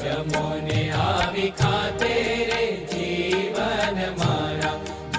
જમોને આવી ખાતે રે જીવન મારા,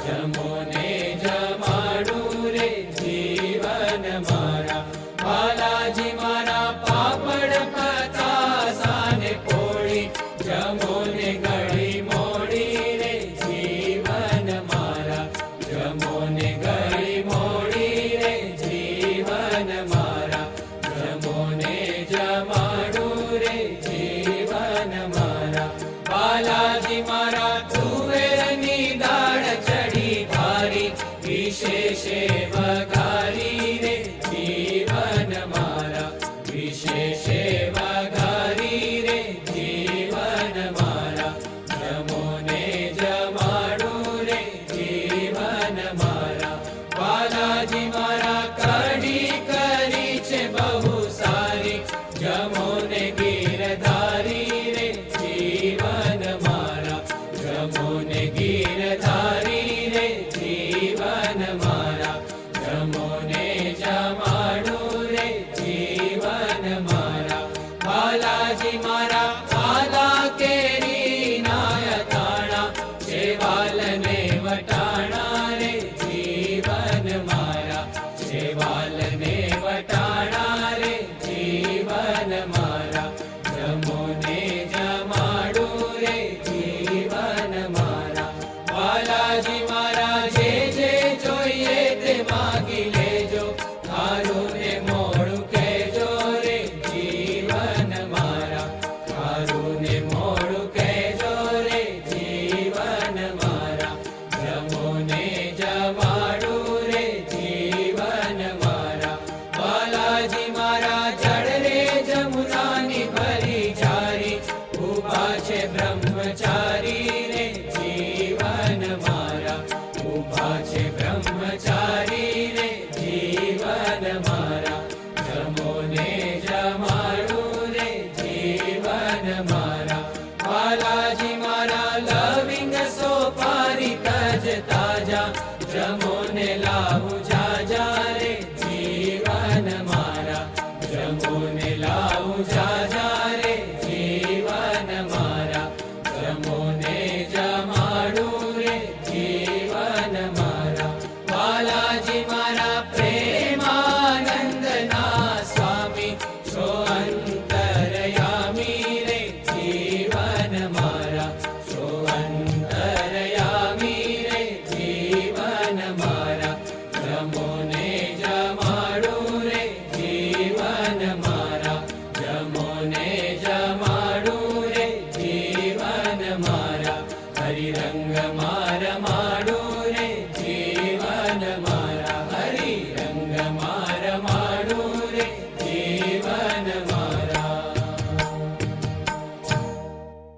જમોને જમાડું રે જીવન મારા, બાલાજી મારા પાપડ પતાસા ને પોળી, જમોને ગળી મોડી રે જીવન મારા, જમોને ગળી મોડી રે જીવન મારા, જમોને જમાડું રે જીવન મારા, બાલાજી મારા તુવેરની દાળ ચડી ભારી, વિશેષે વઘારી રે જીવન મારા, વિશેષે વઘારી રે જીવન મારા, જમોને જમાડું રે જીવન મારા, બાલાજી મારા કઢી કરી છે બહુ સારી, જમોને ગીરધારી રે જીવન મારા, જમોને ગીરધારી રે જીવન મારા, જમોને જમાડું રે જીવન મારા, બાલાજી મારા આલા કેરી ના અથાણા, શેવાલને વટાણા રે જીવન મારા, શેવાલને વટાણા રે જીવન મારા, જમોને જમાડું રે જીવન મારા, બાલાજી મારા જે જે જોઈએ તે માગી લેજો, ખારું ને મોડું કહેજો રે જીવન મારા, ખારું ને મોડું કહેજો રે જીવન મારા, જમોને જમાડું રે જીવન મારા, બાલાજી મારા જળ રે જમુનાની ભરી જારી, ઊભા છે બ્રહ્મચારી રે જીવન મારા, ઊભા છે બ્રહ્મચારી રે જીવન મારા, જમોને જમાડું રે જીવન મારા, બાલાજી મારા લવિંગ સોપારી તજતા